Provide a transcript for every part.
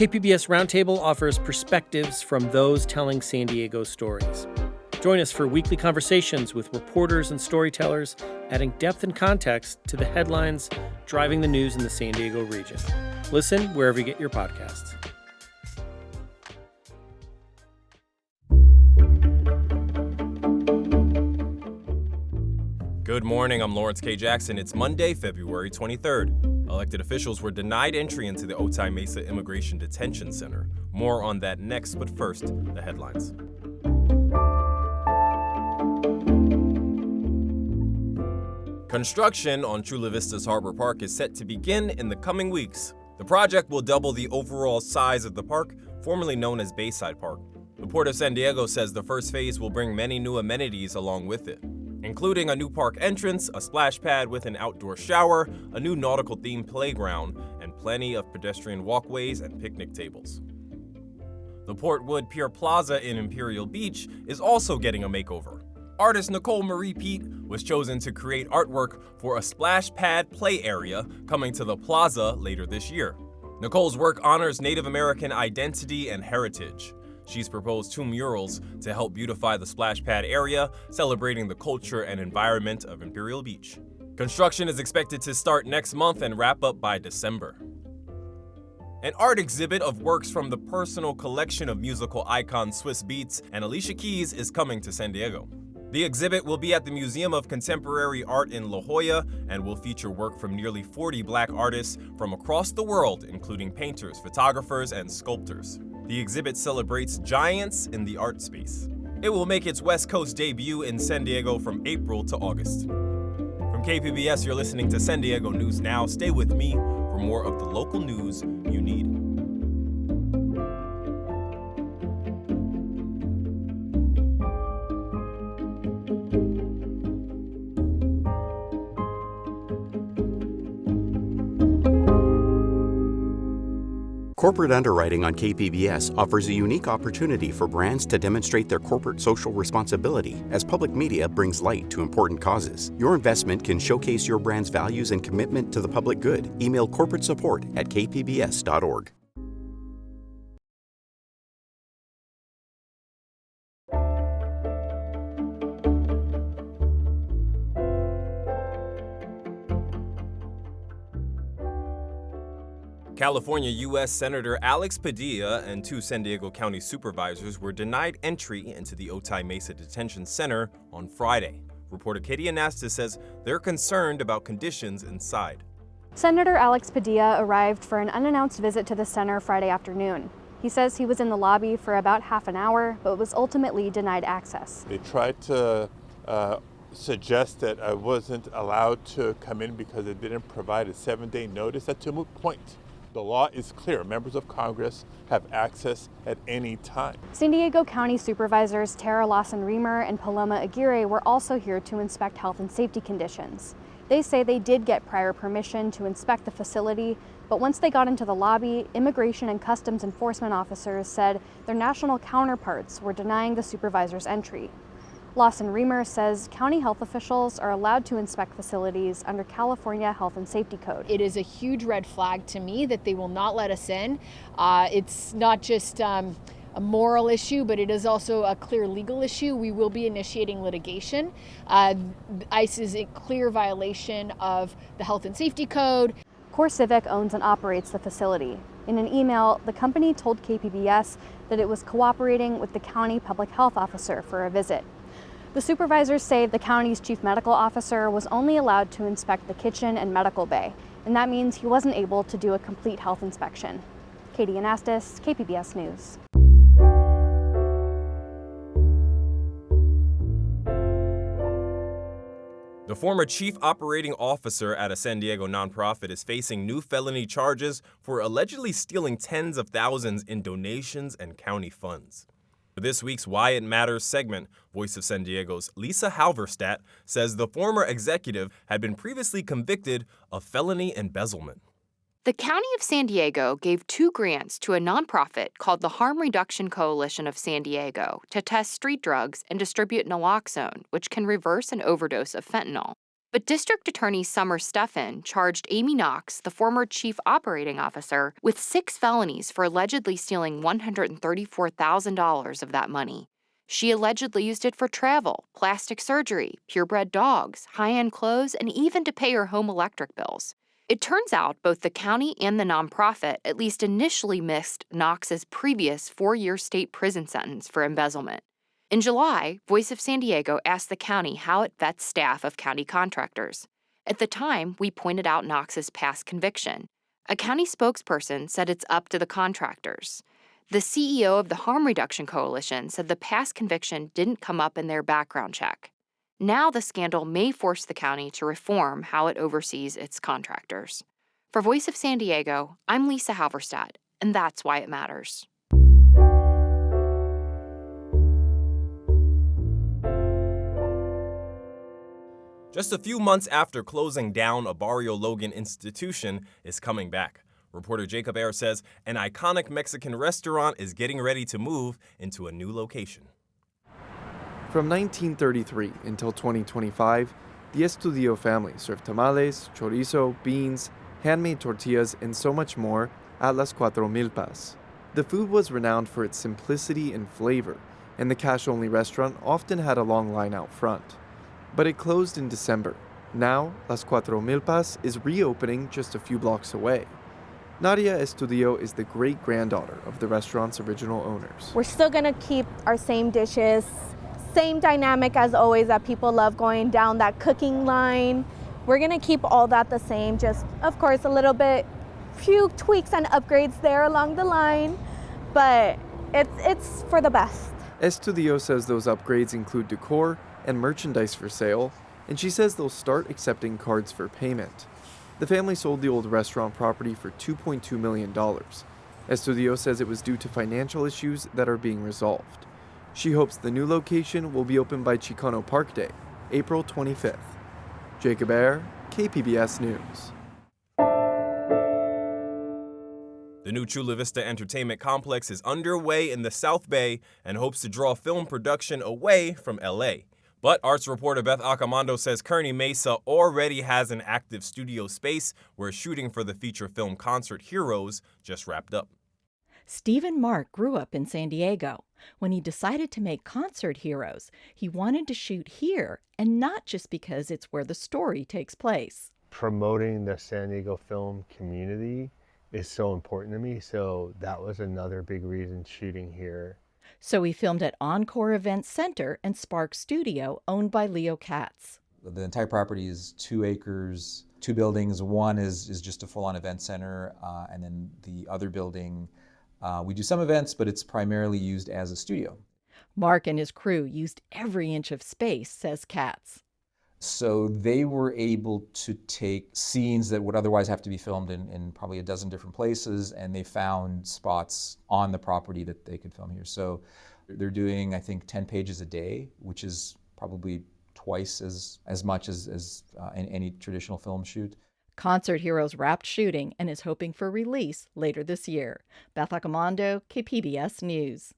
KPBS Roundtable offers perspectives from those telling San Diego stories. Join us for weekly conversations with reporters and storytellers, adding depth and context to the headlines driving the news in the San Diego region. Listen wherever you get your podcasts. Good morning, I'm Lawrence K. Jackson. It's Monday, February 23rd. Elected officials were denied entry into the Otay Mesa Immigration Detention Center. More on that next, but first, the headlines. Construction on Chula Vista's Harbor Park is set to begin in the coming weeks. The project will double the overall size of the park, formerly known as Bayside Park. The Port of San Diego says the first phase will bring many new amenities along with it, including a new park entrance, a splash pad with an outdoor shower, a new nautical-themed playground, and plenty of pedestrian walkways and picnic tables. The Portwood Pier Plaza in Imperial Beach is also getting a makeover. Artist Nicole Marie Pete was chosen to create artwork for a splash pad play area coming to the plaza later this year. Nicole's work honors Native American identity and heritage. She's proposed 2 murals to help beautify the splash pad area, celebrating the culture and environment of Imperial Beach. Construction is expected to start next month and wrap up by December. An art exhibit of works from the personal collection of musical icons Swizz Beatz and Alicia Keys is coming to San Diego. The exhibit will be at the Museum of Contemporary Art in La Jolla and will feature work from nearly 40 Black artists from across the world, including painters, photographers, and sculptors. The exhibit celebrates giants in the art space. It will make its West Coast debut in San Diego from April to August. From KPBS, you're listening to San Diego News Now. Stay with me for more of the local news you need. Corporate Underwriting on KPBS offers a unique opportunity for brands to demonstrate their corporate social responsibility as public media brings light to important causes. Your investment can showcase your brand's values and commitment to the public good. Email corporate support@kpbs.org. California U.S. Senator Alex Padilla and 2 San Diego County supervisors were denied entry into the Otay Mesa Detention Center on Friday. Reporter Katie Anastas says they're concerned about conditions inside. Senator Alex Padilla arrived for an unannounced visit to the center Friday afternoon. He says he was in the lobby for about half an hour, but was ultimately denied access. They tried to suggest that I wasn't allowed to come in because they didn't provide a 7-day notice. That's a moot point. The law is clear. Members of Congress have access at any time. San Diego County Supervisors Tara Lawson-Remer and Paloma Aguirre were also here to inspect health and safety conditions. They say they did get prior permission to inspect the facility, but once they got into the lobby, Immigration and Customs Enforcement officers said their national counterparts were denying the supervisors entry. Lawson-Remer says county health officials are allowed to inspect facilities under California Health and Safety Code. It is a huge red flag to me that they will not let us in. It's not just a moral issue, but it is also a clear legal issue. We will be initiating litigation. ICE is a clear violation of the Health and Safety Code. CoreCivic owns and operates the facility. In an email, the company told KPBS that it was cooperating with the county public health officer for a visit. The supervisors say the county's chief medical officer was only allowed to inspect the kitchen and medical bay, and that means he wasn't able to do a complete health inspection. Katie Anastas, KPBS News. The former chief operating officer at a San Diego nonprofit is facing new felony charges for allegedly stealing tens of thousands in donations and county funds. For this week's Why It Matters segment, Voice of San Diego's Lisa Halverstadt says the former executive had been previously convicted of felony embezzlement. The County of San Diego gave 2 grants to a nonprofit called the Harm Reduction Coalition of San Diego to test street drugs and distribute naloxone, which can reverse an overdose of fentanyl. But District Attorney Summer Steffen charged Amy Knox, the former chief operating officer, with 6 felonies for allegedly stealing $134,000 of that money. She allegedly used it for travel, plastic surgery, purebred dogs, high-end clothes, and even to pay her home electric bills. It turns out both the county and the nonprofit at least initially missed Knox's previous 4-year state prison sentence for embezzlement. In July, Voice of San Diego asked the county how it vets staff of county contractors. At the time, we pointed out Knox's past conviction. A county spokesperson said it's up to the contractors. The CEO of the Harm Reduction Coalition said the past conviction didn't come up in their background check. Now the scandal may force the county to reform how it oversees its contractors. For Voice of San Diego, I'm Lisa Halverstadt, and that's why it matters. Just a few months after closing down, a Barrio Logan institution is coming back. Reporter Jacob Ayer says an iconic Mexican restaurant is getting ready to move into a new location. From 1933 until 2025, the Estudio family served tamales, chorizo, beans, handmade tortillas, and so much more at Las Cuatro Milpas. The food was renowned for its simplicity and flavor, and the cash-only restaurant often had a long line out front. But it closed in December. Now, Las Cuatro Milpas is reopening just a few blocks away. Nadia Estudio is the great-granddaughter of the restaurant's original owners. We're still gonna keep our same dishes, same dynamic as always that people love going down that cooking line. We're gonna keep all that the same, just of course a few tweaks and upgrades there along the line, but it's for the best. Estudio says those upgrades include decor and merchandise for sale, and she says they'll start accepting cards for payment. The family sold the old restaurant property for $2.2 million. Estudio says it was due to financial issues that are being resolved. She hopes the new location will be open by Chicano Park Day, April 25th. Jacob Ayer, KPBS News. The new Chula Vista Entertainment Complex is underway in the South Bay and hopes to draw film production away from LA. But arts reporter Beth Accomando says Kearny Mesa already has an active studio space where shooting for the feature film Concert Heroes just wrapped up. Stephen Mark grew up in San Diego. When he decided to make Concert Heroes, he wanted to shoot here, and not just because it's where the story takes place. Promoting the San Diego film community is so important to me, so that was another big reason shooting here. So he filmed at Encore Event Center and Spark Studio, owned by Leo Katz. The entire property is 2 acres, 2 buildings. One is just a full-on event center, and then the other building, we do some events, but it's primarily used as a studio. Mark and his crew used every inch of space, says Katz. So they were able to take scenes that would otherwise have to be filmed in probably a dozen different places, and they found spots on the property that they could film here. So they're doing, I think, 10 pages a day, which is probably twice as much as any traditional film shoot. Concert Heroes wrapped shooting and is hoping for release later this year. Beth Accomando, KPBS News.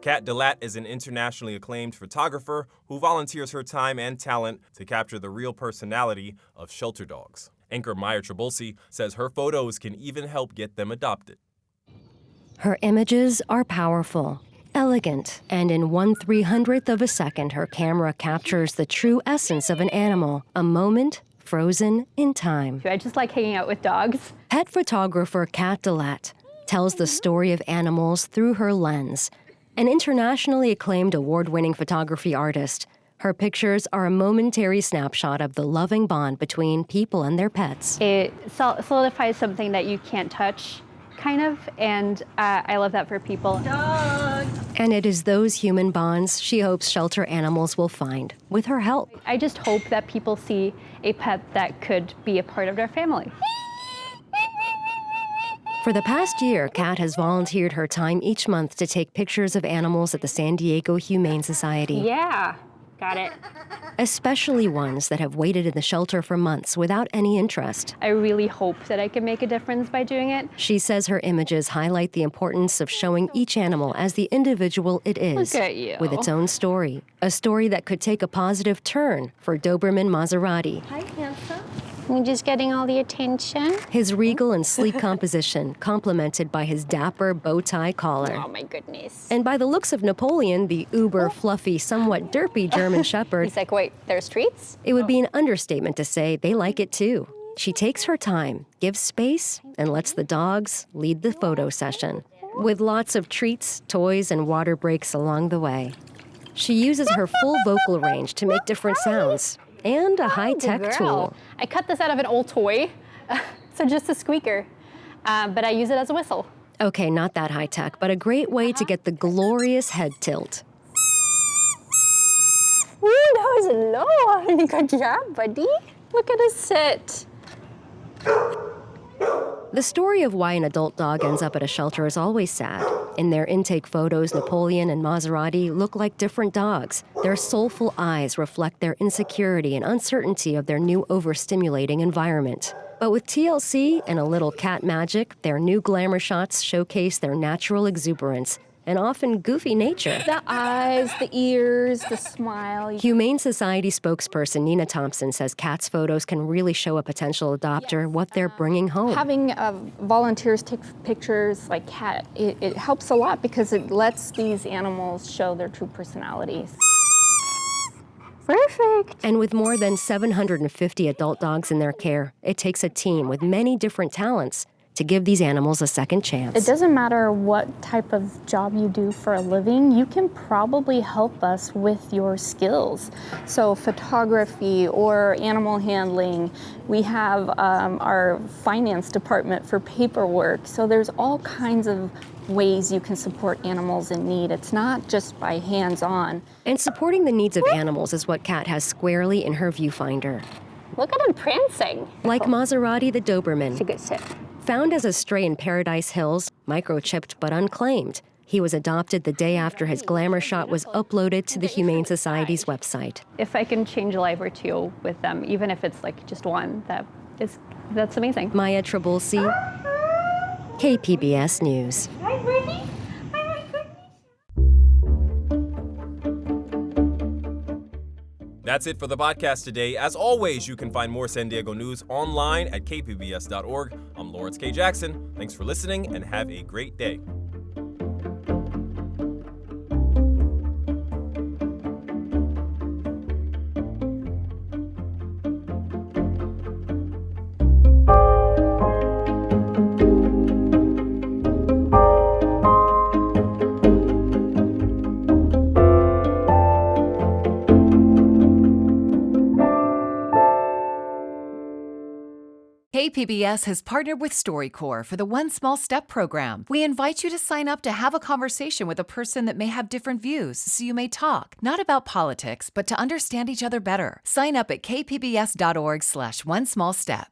Kat Delat is an internationally acclaimed photographer who volunteers her time and talent to capture the real personality of shelter dogs. Anchor Maya Trabulsi says her photos can even help get them adopted. Her images are powerful, elegant, and in 1/300th of a second, her camera captures the true essence of an animal, a moment frozen in time. I just like hanging out with dogs. Pet photographer Kat Delat tells the story of animals through her lens. An internationally acclaimed award-winning photography artist, her pictures are a momentary snapshot of the loving bond between people and their pets. It solidifies something that you can't touch, kind of, and I love that for people. Dog. And it is those human bonds she hopes shelter animals will find with her help. I just hope that people see a pet that could be a part of their family. For the past year, Kat has volunteered her time each month to take pictures of animals at the San Diego Humane Society. Yeah, Got it. Especially ones that have waited in the shelter for months without any interest. I really hope that I can make a difference by doing it. She says her images highlight the importance of showing each animal as the individual it is. Look at you. With its own story. A story that could take a positive turn for Doberman Maserati. Hi, handsome. We're just getting all the attention. His regal and sleek composition, complemented by his dapper bow tie collar. Oh my goodness. And by the looks of Napoleon, the uber fluffy, somewhat derpy German Shepherd. He's like, wait, there's treats? It would be an understatement to say they like it too. She takes her time, gives space, and lets the dogs lead the photo session, with lots of treats, toys, and water breaks along the way. She uses her full vocal range to make different sounds, and a high-tech tool. I cut this out of an old toy, so just a squeaker, but I use it as a whistle. Okay, not that high-tech, but a great way to get the glorious head tilt. Ooh, that was low. Good job, buddy. Look at us sit. The story of why an adult dog ends up at a shelter is always sad. In their intake photos, Napoleon and Maserati look like different dogs. Their soulful eyes reflect their insecurity and uncertainty of their new overstimulating environment. But with TLC and a little cat magic, their new glamour shots showcase their natural exuberance and often goofy nature. The eyes, the ears, the smile. Humane Society spokesperson Nina Thompson says cats' photos can really show a potential adopter what they're bringing home. Having volunteers take pictures like cat, it helps a lot because it lets these animals show their true personalities. Perfect. And with more than 750 adult dogs in their care, it takes a team with many different talents to give these animals a second chance. It doesn't matter what type of job you do for a living, you can probably help us with your skills. So photography or animal handling, we have our finance department for paperwork. So there's all kinds of ways you can support animals in need. It's not just by hands-on. And supporting the needs of animals is what Kat has squarely in her viewfinder. Look at him prancing. Like Maserati the Doberman. It's a good sit. Found as a stray in Paradise Hills, microchipped but unclaimed, he was adopted the day after his glamour shot was uploaded to the Humane Society's website. If I can change a life or two with them, even if it's like just one, that's amazing. Maya Trabulsi, KPBS News. Hi, Brittany. That's it for the podcast today. As always, you can find more San Diego news online at kpbs.org. I'm Lawrence K. Jackson. Thanks for listening and have a great day. KPBS has partnered with StoryCorps for the One Small Step program. We invite you to sign up to have a conversation with a person that may have different views, so you may talk, not about politics, but to understand each other better. Sign up at kpbs.org/onesmallstep.